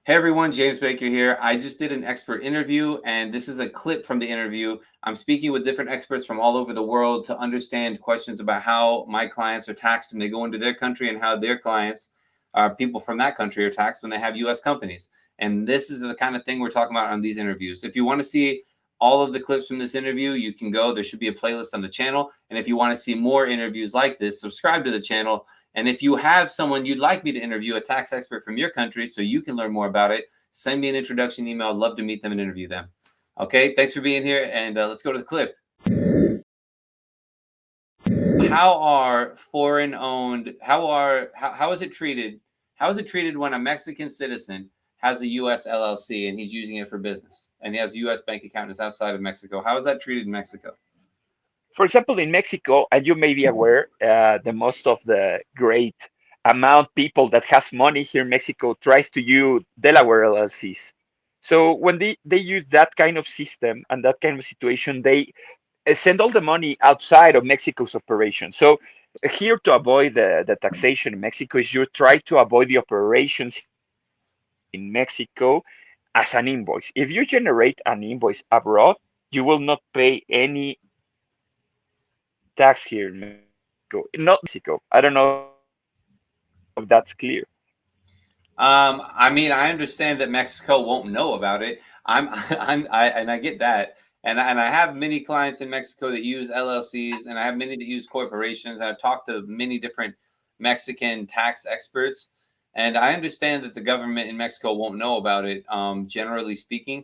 Hey everyone, James Baker here. I just did an expert interview, and this is a clip from the interview. I'm speaking with different experts from all over the world to understand questions about how my clients are taxed when they go into their country and how their clients, people from that country, are taxed when they have US companies. And this is the kind of thing we're talking about on these interviews. If you want to see all of the clips from this interview, you can go. There should be a playlist on the channel. And if you want to see more interviews like this, subscribe to the channel. And if you have someone you'd like me to interview, a tax expert from your country, so you can learn more about it, send me an introduction email. I'd love to meet them and interview them. Okay, thanks for being here, and let's go to the clip. How are foreign-owned? How is it treated? How is it treated when a Mexican citizen has a US LLC and he's using it for business, and he has a US bank account and is outside of Mexico? How is that treated in Mexico? For example, in Mexico, and you may be aware, the most of the great amount people that has money here in Mexico tries to use Delaware LLCs. So when they use that kind of system and that kind of situation, they send all the money outside of Mexico's operation. So here to avoid the taxation in Mexico is you try to avoid the operations in Mexico as an invoice. If you generate an invoice abroad, you will not pay any tax here in Mexico, not Mexico. I don't know if that's clear. I mean, I understand that Mexico won't know about it. And I get that. And I have many clients in Mexico that use LLCs, and I have many that use corporations. And I've talked to many different Mexican tax experts, and I understand that the government in Mexico won't know about it. Generally speaking,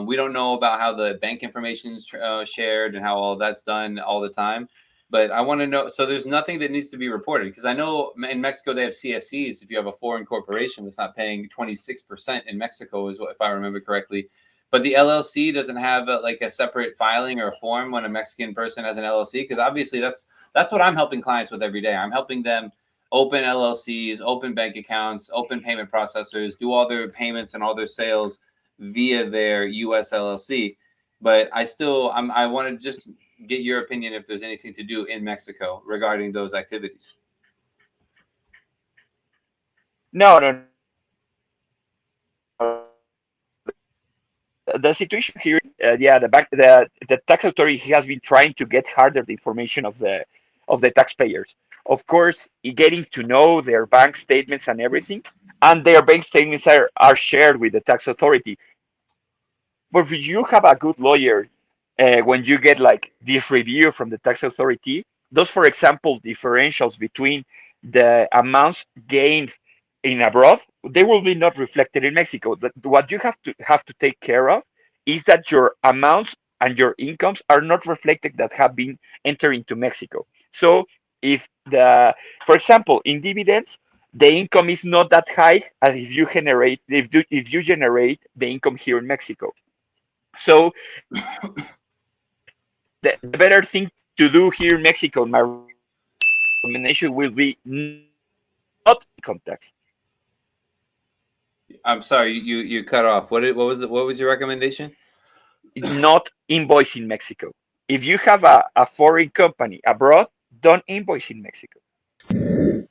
we don't know about how the bank information is shared and how all that's done all the time. But I want to know, so there's nothing that needs to be reported, because I know in Mexico they have CFCs. If you have a foreign corporation that's not paying 26% in Mexico, is what, if I remember correctly. But the LLC doesn't have like a separate filing or a form when a Mexican person has an LLC, because obviously that's what I'm helping clients with every day. I'm helping them open LLCs, open bank accounts, open payment processors, do all their payments and all their sales via their US LLC. But I want to just get your opinion if there's anything to do in Mexico regarding those activities. No, no, no. The situation here, yeah, the tax authority has been trying to get harder the information of the taxpayers. Of course, getting to know their bank statements and everything, and their bank statements are shared with the tax authority. But if you have a good lawyer, when you get like this review from the tax authority, those, for example, differentials between the amounts gained in abroad, they will be not reflected in Mexico. What you have to take care of is that your amounts and your incomes are not reflected that have been entered into Mexico. So if for example, in dividends, the income is not that high as if you generate the income here in Mexico. So the better thing to do here in Mexico, my recommendation will be not income tax. I'm sorry, you cut off. What was your recommendation? Not invoice in Mexico. If you have a foreign company abroad, don't invoice in Mexico.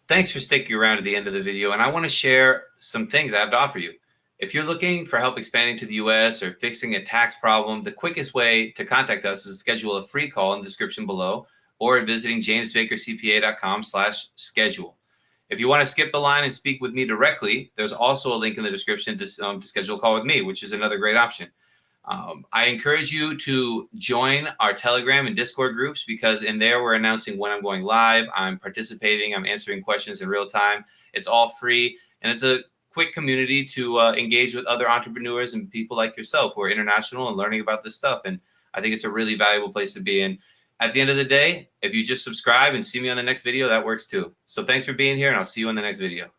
Thanks for sticking around to the end of the video, and I want to share some things I have to offer you. If you're looking for help expanding to the US or fixing a tax problem, the quickest way to contact us is to schedule a free call in the description below or visiting jamesbakercpa.com/schedule. If you want to skip the line and speak with me directly, there's also a link in the description to schedule a call with me, which is another great option. I encourage you to join our Telegram and Discord groups, because in there we're announcing when I'm going live, I'm participating, I'm answering questions in real time. It's all free, and it's a quick community to engage with other entrepreneurs and people like yourself who are international and learning about this stuff. And I think it's a really valuable place to be in. At the end of the day, if you just subscribe and see me on the next video, that works too. So thanks for being here, and I'll see you in the next video.